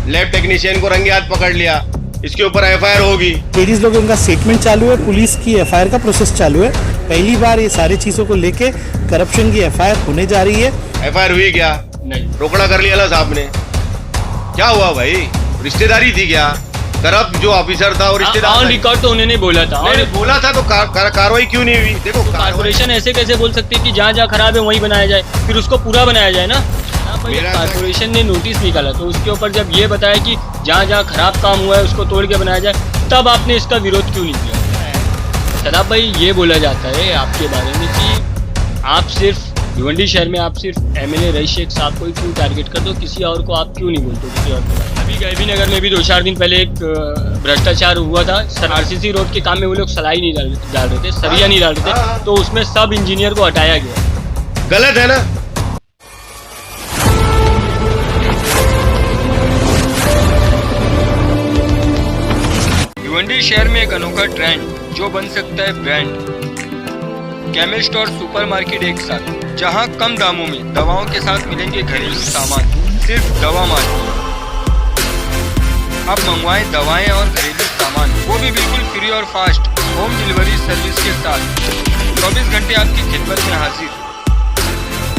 Lab technician को रंगे हाथ पकड़ लिया, इसके ऊपर एफआईआर होगी। लेडीज लोग उनका स्टेटमेंट चालू है, पुलिस की एफआईआर का प्रोसेस चालू है। पहली बार ये सारी चीजों को लेके करप्शन की एफआईआर होने जा रही है। एफआईआर हुई क्या? नहीं। रोकड़ा कर लिया ना साहब ने। क्या हुआ भाई? रिश्तेदारी थी क्या? करप्ट जो ऑफिसर था वो रिश्तेदार ऑन रिकॉर्ड तो उन्होंने बोला था। और बोला था तो कार्रवाई क्यों नहीं हुई? देखो कारपोरेशन ऐसे कैसे बोल सकती है कि जहाँ जहाँ खराब है वहीं बनाया जाए, फिर उसको पूरा बनाया जाए ना। कारपोरेशन ने नोटिस निकाला तो उसके ऊपर जब ये बताया कि जहाँ जहाँ खराब काम हुआ है उसको तोड़ के बनाया जाए, तब आपने इसका विरोध क्यों नहीं किया? शदाब भाई, ये बोला जाता है आपके बारे में कि आप सिर्फ भिवंडी शहर में आप सिर्फ एमएलए रईस शेख साहब को ही क्यों टारगेट कर दो, किसी और को आप क्यों नहीं बोलते किसी और को? अभी गैबी नगर में भी 2-4 दिन पहले एक भ्रष्टाचार हुआ था। आरसीसी रोड के काम में वो लोग सलाई नहीं डाल रहे थे, सरिया नहीं डाल रहे थे, तो उसमें सब इंजीनियर को हटाया गया। गलत है ना? भिवंडी शहर में एक अनोखा ट्रेंड जो बन सकता है ब्रांड। केमिस्ट और सुपरमार्केट एक साथ, जहां कम दामों में दवाओं के साथ मिलेंगे घरेलू सामान, सिर्फ दवा मार्केट। अब मंगवाएं दवाएं और घरेलू सामान, वो भी बिल्कुल फ्री और फास्ट होम डिलीवरी सर्विस के साथ। 24 घंटे आपकी खिदमत में हाजिर।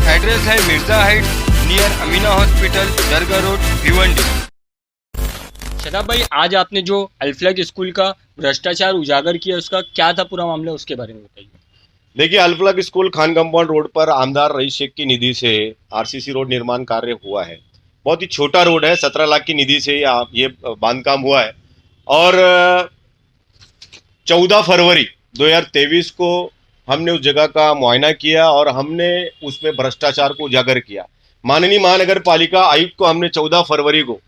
एड्रेस है Mirza heights, near Amina hospital, Dargah road, Bhiwandi. Shadab भाई, आज आपने जो अल्फ्लग स्कूल का भ्रष्टाचार उजागर किया, उसका क्या था पूरा मामला, उसके बारे में बताइए। देखिए, अल्फ्लग स्कूल खान कंपाउंड रोड पर आमदार रईस शेख की निधि से आरसीसी रोड निर्माण कार्य हुआ है। बहुत ही छोटा रोड है, 17 लाख की निधि से ये बांधकाम हुआ है। और 14 फरवरी 2023 को हमने उस जगह का मुआयना किया और हमने उसमें भ्रष्टाचार को उजागर किया। माननीय महानगर पालिका आयुक्त को हमने 14 फरवरी को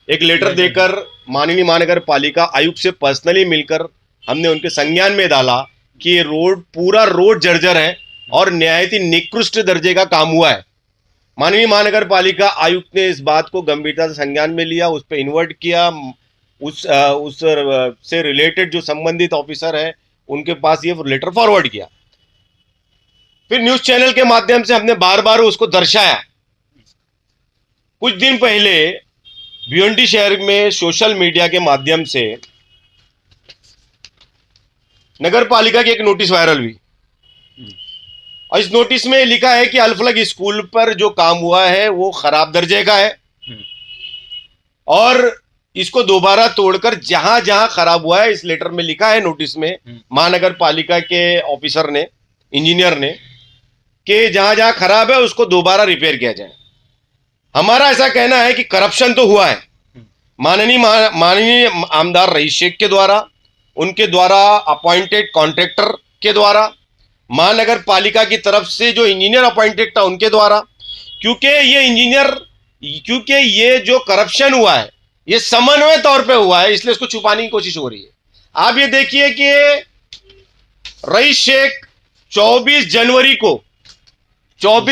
एक लेटर देकर माननीय महानगर पालिका आयुक्त से पर्सनली मिलकर हमने उनके संज्ञान में डाला कि ये रोड पूरा रोड जर्जर है और निहायत ही निकृष्ट दर्जे का काम हुआ है। माननीय महानगर पालिका आयुक्त ने इस बात को गंभीरता से संज्ञान में लिया, उस पर इन्वर्ट किया, उस से रिलेटेड जो संबंधित ऑफिसर है उनके पास ये लेटर फॉरवर्ड किया। फिर न्यूज चैनल के माध्यम से हमने बार बार उसको दर्शाया। कुछ दिन पहले भिवंडी शहर में सोशल मीडिया के माध्यम से नगर पालिका की एक नोटिस वायरल हुई और इस नोटिस में लिखा है कि अल्फ्लग स्कूल पर जो काम हुआ है वो खराब दर्जे का है और इसको दोबारा तोड़कर जहां जहां खराब हुआ है, इस लेटर में लिखा है नोटिस में महानगर पालिका के ऑफिसर ने, इंजीनियर ने, कि जहां जहां खराब है उसको दोबारा रिपेयर किया जाए। हमारा ऐसा कहना है कि करप्शन तो हुआ है। माननीय आमदार रईस शेख के द्वारा, उनके द्वारा अपॉइंटेड कॉन्ट्रैक्टर के द्वारा, महानगर पालिका की तरफ से जो इंजीनियर अपॉइंटेड था उनके द्वारा, क्योंकि ये जो करप्शन हुआ है ये समन्वय तौर पे हुआ है, इसलिए इसको छुपाने की कोशिश हो रही है। आप ये देखिए कि रईस शेख 24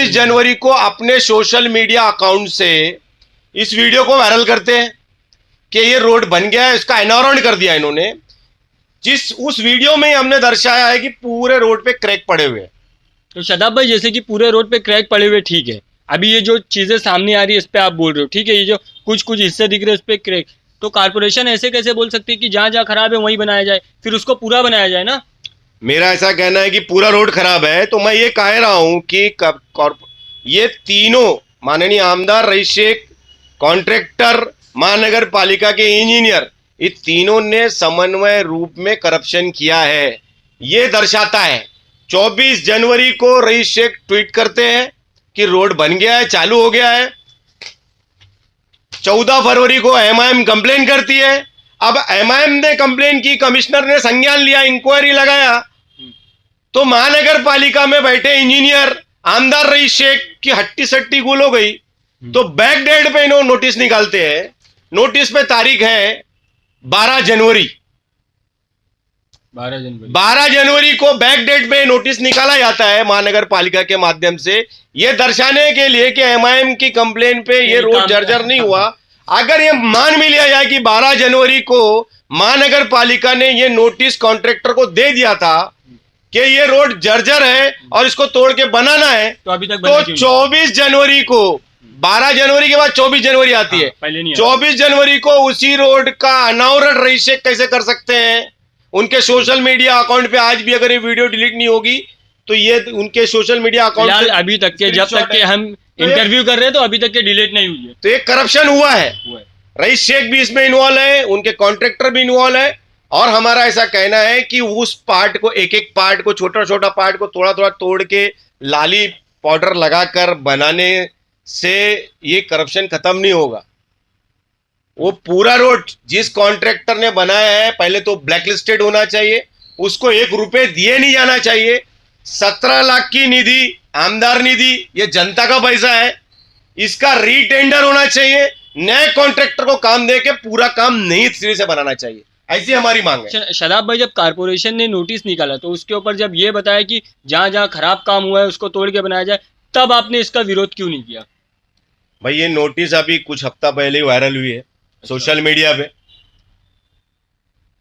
जनवरी को अपने सोशल मीडिया अकाउंट से इस वीडियो को वायरल करते हैं कि ये रोड बन गया है, इसका अनावरण कर दिया इन्होंने। उस वीडियो में हमने दर्शाया है कि पूरे रोड पे क्रैक पड़े हुए हैं। तो शदाब भाई, जैसे कि पूरे रोड पे क्रैक पड़े हुए, ठीक है, अभी ये जो चीजें सामने आ रही है इस पे आप बोल रहे हो, ठीक है, ये जो कुछ हिस्से दिख रहे हैं इस पे क्रैक, तो कारपोरेशन ऐसे कैसे बोल सकती है कि जहां जहां खराब है वहीं बनाया जाए, फिर उसको पूरा बनाया जाए ना? मेरा ऐसा कहना है कि पूरा रोड खराब है, तो मैं ये कह रहा हूं कि ये तीनों माननीय आमदार रईस शेख, कॉन्ट्रैक्टर, महानगर पालिका के इंजीनियर, ये तीनों ने समन्वय रूप में करप्शन किया है। ये दर्शाता है 24 जनवरी को रईस शेख ट्वीट करते हैं कि रोड बन गया है, चालू हो गया है। 14 फरवरी को एमआईएम कंप्लेन करती है। अब एमआईएम ने कंप्लेन की, कमिश्नर ने संज्ञान लिया, इंक्वायरी लगाया, तो महानगर पालिका में बैठे इंजीनियर आमदार रईस शेख की हट्टी सट्टी गुल हो गई, तो बैक डेट पे इन्होंने नोटिस निकालते हैं। नोटिस पे तारीख है 12 जनवरी। 12 जनवरी को बैक डेट पे नोटिस निकाला जाता है महानगर पालिका के माध्यम से, यह दर्शाने के लिए कि एमआईएम की कंप्लेन पे ये रोड जर्जर नहीं हुआ। अगर ये मान भी लिया जाए कि 12 जनवरी को महानगर पालिका ने ये नोटिस कॉन्ट्रैक्टर को दे दिया था कि ये रोड जर्जर है और इसको तोड़ के बनाना है, तो अभी तक तो 24 जनवरी को 12 जनवरी के बाद 24 जनवरी आती है। पहले नहीं 24 जनवरी को उसी रोड का अनावरण रईस शेख कैसे कर सकते हैं? उनके सोशल मीडिया अकाउंट पे आज भी अगर ये वीडियो डिलीट नहीं होगी तो ये उनके सोशल मीडिया अकाउंट फिलहाल पे अभी तक के जब तक के हम इंटरव्यू कर रहे हैं तो अभी तक के डिलीट नहीं हुई है। तो एक करप्शन हुआ है। रईस शेख भी इसमें इन्वॉल्व है, उनके कॉन्ट्रैक्टर भी इन्वॉल्व है, और हमारा ऐसा कहना है कि उस पार्ट को, एक एक पार्ट को, छोटा छोटा पार्ट को थोड़ा थोड़ा तोड़ के लाली पाउडर लगाकर बनाने से ये करप्शन खत्म नहीं होगा। वो पूरा रोड जिस कॉन्ट्रैक्टर ने बनाया है पहले तो ब्लैकलिस्टेड होना चाहिए, उसको 1 रुपए दिए नहीं जाना चाहिए। 17 लाख की निधि, आमदार निधि, ये जनता का पैसा है, इसका रीटेंडर होना चाहिए। नए कॉन्ट्रैक्टर को काम दे के पूरा काम नई सिरे से बनाना चाहिए, ऐसी हमारी मांग है। शदाब भाई, जब कारपोरेशन ने नोटिस निकाला तो उसके ऊपर जब ये बताया कि जहां जहां खराब काम हुआ है उसको तोड़ के बनाया जाए, तब आपने इसका विरोध क्यों नहीं किया? भाई ये नोटिस अभी कुछ हफ्ता पहले ही वायरल हुई है सोशल मीडिया पे,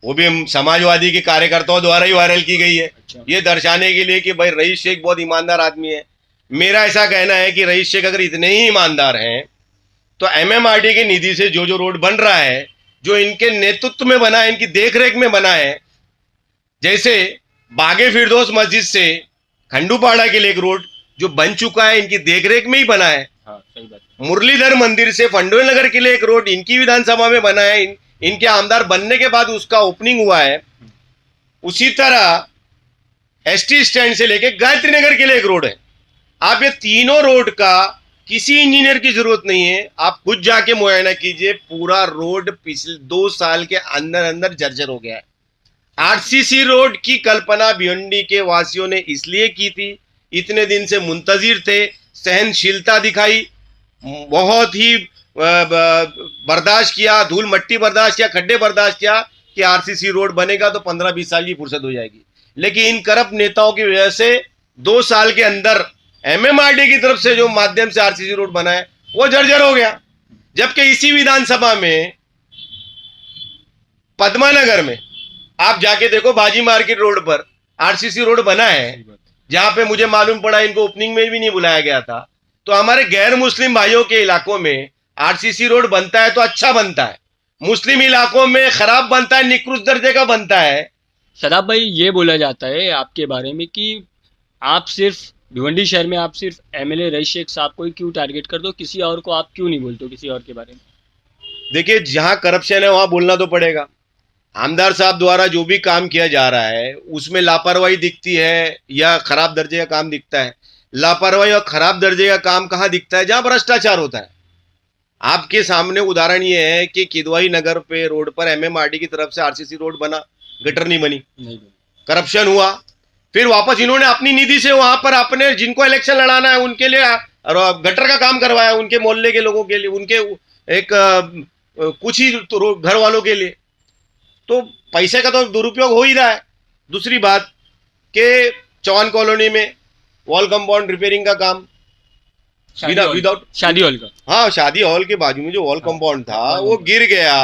वो भी समाजवादी के कार्यकर्ताओं द्वारा ही वायरल की गई है। ये दर्शाने के लिए कि भाई रईस शेख बहुत ईमानदार आदमी है। मेरा ऐसा कहना है कि रईस शेख अगर इतने ही ईमानदार हैं तो एमएमआरडी की निधि से जो जो रोड बन रहा है, जो इनके नेतृत्व में बना है, इनकी देखरेख में बना है, जैसे बागे फिरदौस मस्जिद से खंडूपाड़ा के लिए एक रोड जो बन चुका है, इनकी देखरेख में ही बना है। सही बात। मुरलीधर मंदिर से फंडोल नगर के लिए एक रोड इनकी विधानसभा में बना है, इनके आमदार बनने के बाद उसका ओपनिंग हुआ है। उसी तरह एसटी स्टैंड से लेके गायत्री नगर के लिए एक रोड है। आप ये तीनों रोड का किसी इंजीनियर की जरूरत नहीं है, आप खुद जाके मुआयना कीजिए। पूरा रोड पिछले 2 साल के अंदर अंदर जर्जर हो गया है। आरसीसी रोड की कल्पना भिवंडी के वासियों ने इसलिए की थी, इतने दिन से मुंतजिर थे, सहनशीलता दिखाई, बहुत ही बर्दाश्त किया, धूल मट्टी बर्दाश्त किया, खड्डे बर्दाश्त किया कि आरसीसी रोड बनेगा तो 15-20 साल की फुर्सत हो जाएगी। लेकिन इन करप्ट नेताओं की वजह से 2 साल के अंदर एमएमआरडी की तरफ से जो माध्यम से आरसीसी रोड बना है वो जर्जर हो गया। जबकि इसी विधानसभा में पद्मानगर में आप जाके देखो, भाजी मार्केट रोड पर आरसीसी रोड बना है, जहां पे मुझे मालूम पड़ा इनको ओपनिंग में भी नहीं बुलाया गया था। तो हमारे गैर मुस्लिम भाइयों के इलाकों में आरसीसी रोड बनता है तो अच्छा बनता है, मुस्लिम इलाकों में खराब बनता है, निकृष्ट दर्जे का बनता है। शदाब भाई, ये बोला जाता है आपके बारे में कि आप सिर्फ भिवंडी शहर में आप सिर्फ एमएलए रईस शेख साहब को ही क्यों टारगेट कर दो, किसी और को आप क्यों नहीं बोलते हो किसी और के बारे में? देखिए, जहां करप्शन है वहां बोलना तो पड़ेगा। आमदार साहब द्वारा जो भी काम किया जा रहा है उसमें लापरवाही दिखती है या खराब दर्जे का काम दिखता है। लापरवाही और खराब दर्जे का काम कहाँ दिखता है? जहां भ्रष्टाचार होता है। आपके सामने उदाहरण ये है कि किदवाई नगर पे रोड पर एमएमआरडी की तरफ से आरसीसी रोड बना, गटर नहीं बनी, करप्शन हुआ। फिर वापस इन्होंने अपनी निधि से वहां पर अपने जिनको इलेक्शन लड़ाना है उनके लिए गटर का काम करवाया, उनके मोहल्ले के लोगों के लिए, उनके एक कुछ ही घर वालों के लिए। तो पैसे का तो दुरुपयोग हो ही रहा है। दूसरी बात के चौहान कॉलोनी में वॉल कंपाउंड रिपेयरिंग का काम विदाउट शादी हॉल का, हाँ, शादी हॉल के बाजू में जो वॉल कंपाउंड था वो गिर गया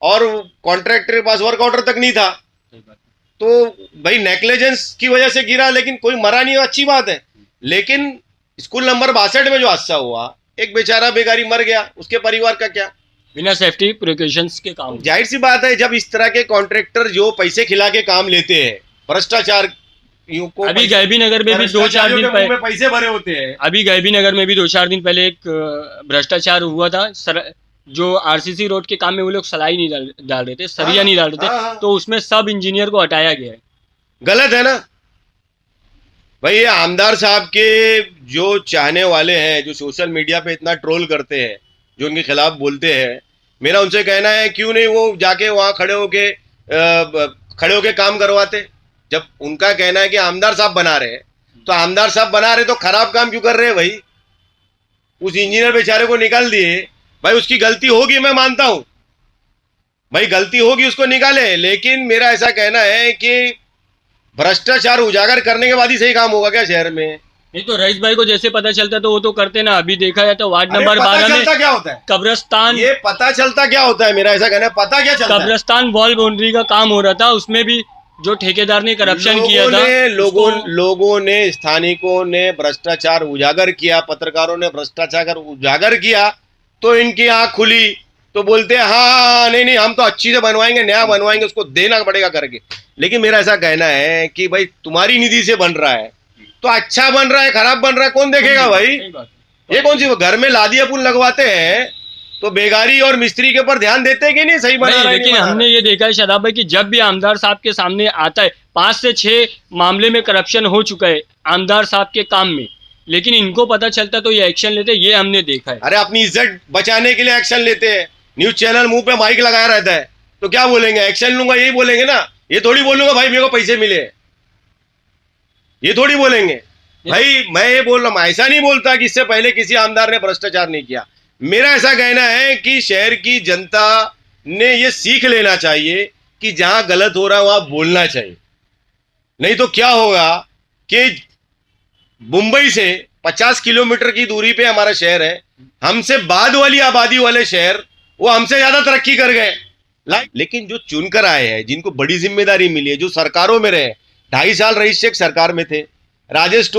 और कॉन्ट्रैक्टर के पास वर्क ऑर्डर तक नहीं था। तो भाई नेग्लिजेंस की वजह से गिरा, लेकिन कोई मरा नहीं, अच्छी बात है। लेकिन स्कूल नंबर 62 में जो हादसा हुआ, एक बेचारा बेगारी मर गया, उसके परिवार का क्या? बिना सेफ्टी प्रिकॉशंस के काम। जाहिर सी बात है, जब इस तरह के कॉन्ट्रैक्टर जो पैसे खिला के काम लेते हैं, भ्रष्टाचार को, अभी गैबी नगर में भी 2-4 दिन पहले पैसे भरे होते हैं। अभी गैबी नगर में भी 2-4 दिन पहले एक भ्रष्टाचार हुआ था। जो आरसीसी रोड के काम में वो लोग सलाई नहीं डाल रहे थे, सरिया नहीं डाल रहे थे, तो उसमें सब इंजीनियर को हटाया गया है। गलत है ना भाई। ये आमदार साहब के जो चाहने वाले हैं, जो सोशल मीडिया पे इतना ट्रोल करते हैं, जो उनके खिलाफ बोलते हैं, मेरा उनसे कहना है क्यों नहीं वो जाके वहां खड़े होके काम करवाते। जब उनका कहना है कि आमदार साहब बना रहे हैं, तो आमदार साहब बना रहे तो खराब काम क्यों कर रहे हैं भाई? उस इंजीनियर बेचारे को निकाल दिए भाई, उसकी गलती होगी, मैं मानता हूं भाई, गलती होगी, उसको निकाले। लेकिन मेरा ऐसा कहना है कि भ्रष्टाचार उजागर करने के बाद ही सही काम होगा क्या शहर में? नहीं तो रईस भाई को जैसे पता चलता तो वो तो करते ना। अभी देखा जाए तो वार्ड नंबर 12 में क्या होता है कब्रिस्तान, ये पता चलता क्या होता है? मेरा ऐसा कहना है, पता क्या चलता है? कब्रिस्तान वॉल बाउंड्री का काम हो रहा था, उसमें भी जो ठेकेदार ने करप्शन किया था लोगों ने स्थानिकों ने भ्रष्टाचार उजागर किया, पत्रकारों ने भ्रष्टाचार उजागर किया, तो इनकी आंख खुली तो बोलते हैं हाँ नहीं हम तो अच्छी से बनवाएंगे, नया बनवाएंगे, उसको देना पड़ेगा करके। लेकिन मेरा ऐसा कहना है कि भाई तुम्हारी निधि से बन रहा है तो अच्छा बन रहा है खराब बन रहा है कौन देखेगा भाई? ये कौन सी घर में लादिया पुल लगवाते हैं तो बेगारी और मिस्त्री के ऊपर ध्यान देते हैं कि नहीं सही बना रहा है? लेकिन हमने ये देखा है शादाब भाई कि जब भी आमदार साहब के सामने आता है 5 से 6 मामले में करप्शन हो चुका है आमदार साहब के काम में, लेकिन इनको पता चलता तो ये एक्शन लेते, ये हमने देखा है। अरे अपनी इज्जत बचाने के लिए एक्शन लेते हैं। न्यूज चैनल मुंह पे माइक लगाया रहता है तो क्या बोलेंगे? एक्शन लूंगा यही बोलेंगे ना। ये थोड़ी बोलूंगा भाई मेरे को पैसे मिले, ये थोड़ी बोलेंगे भाई। मैं ये बोल रहा हूं, ऐसा नहीं बोलता कि इससे पहले किसी आमदार ने भ्रष्टाचार नहीं किया। मेरा ऐसा कहना है कि शहर की जनता ने ये सीख लेना चाहिए कि जहां गलत हो रहा है वहां बोलना चाहिए। नहीं तो क्या होगा कि मुंबई से 50 किलोमीटर की दूरी पे हमारा शहर है, हमसे बाद वाली आबादी वाले शहर वो हमसे ज्यादा तरक्की कर गए। लेकिन जो चुनकर आए हैं, जिनको बड़ी जिम्मेदारी मिली है, जो सरकारों में रहे, 2.5 साल रईस शेख सरकार में थे, राजेश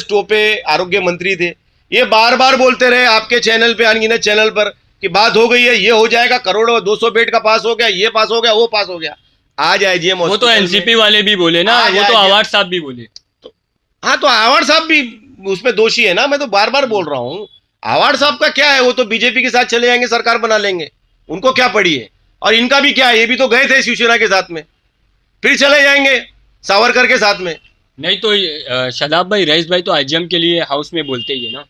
टोपे आरोग्य मंत्री थे, ये बार बार बोलते रहे आपके चैनल पे, अनगिनत चैनल पर कि बात हो गई है, ये हो जाएगा, करोड़ों 200 बेड का पास हो गया, ये पास हो गया, वो पास हो गया। आज आईजीएम वो तो एनसीपी वाले भी बोले ना, वो तो आवाज साहब भी बोले। हाँ तो आवाड़ साहब भी उसमें दोषी है ना। मैं तो बार बार बोल रहा हूँ आवाड़ साहब का क्या है, वो तो बीजेपी के साथ चले जाएंगे, सरकार बना लेंगे, उनको क्या पड़ी है। और इनका भी क्या है, ये भी तो गए थे शिवसेना के साथ में, फिर चले जाएंगे सावरकर के साथ में। नहीं तो शादाब भाई, रईस भाई तो आईजीएम के लिए हाउस में बोलते ही है ना।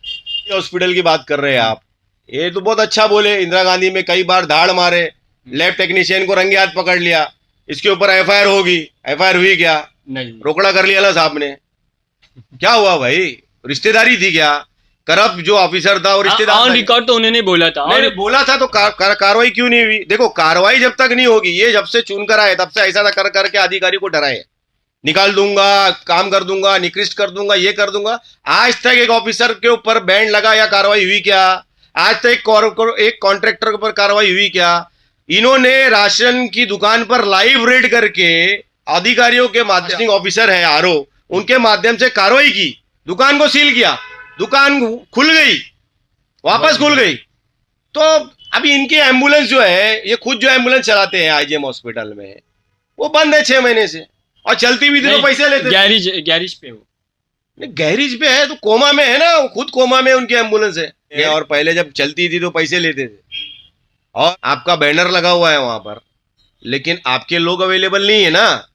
हॉस्पिटल की बात कर रहे हैं आप, ये तो बहुत अच्छा बोले। इंदिरा गांधी में कई बार धाड़ मारे, लैब टेक्नीशियन को रंगे हाथ पकड़ लिया, इसके ऊपर एफआईआर होगी, एफआईआर हुई क्या? नहीं, रोकड़ा कर लिया ना साहब ने। क्या हुआ भाई? रिश्तेदारी थी क्या? करप्ट जो ऑफिसर था और रिश्तेदार ऑन रिकॉर्ड तो उन्होंने बोला था। नहीं बोला था तो कार्रवाई क्यों नहीं हुई? देखो कार्रवाई जब तक नहीं होगी, ये जब से चुनकर आए तब से ऐसा कर करके अधिकारी को डराए, निकाल दूंगा, काम कर दूंगा, निकृष्ट कर दूंगा, ये कर दूंगा। आज तक एक ऑफिसर के ऊपर बैन लगा या कार्रवाई हुई क्या? आज तक एक कॉन्ट्रैक्टर के ऊपर कार्रवाई हुई क्या? इन्होंने राशन की दुकान पर लाइव रेड करके अधिकारियों के माध्यम, ऑफिसर है आरओ, उनके माध्यम से कार्रवाई की, दुकान को सील किया, दुकान खुल गई, वापस खुल गई। तो अभी इनकी एम्बुलेंस जो है, ये खुद जो एम्बुलेंस चलाते हैं आईजीएम हॉस्पिटल में, वो बंद है 6 महीने से, और चलती भी थी तो पैसे लेते। गैरेज पे हो, नहीं गैरेज पे है तो कोमा में है ना, खुद कोमा में उनकी एम्बुलेंस है। और पहले जब चलती थी तो पैसे लेते थे, और आपका बैनर लगा हुआ है वहां पर, लेकिन आपके लोग अवेलेबल नहीं है ना।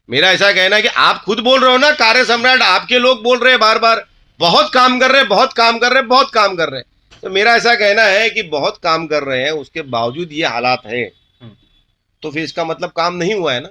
मेरा ऐसा कहना है कि आप खुद बोल रहे हो ना, कार्य सम्राट आपके लोग बोल रहे हैं बार बार, बहुत काम कर रहे हैं, बहुत काम कर रहे हैं, बहुत काम कर रहे हैं। तो मेरा ऐसा कहना है कि बहुत काम कर रहे हैं, उसके बावजूद ये हालात है, तो फिर इसका मतलब काम नहीं हुआ है ना।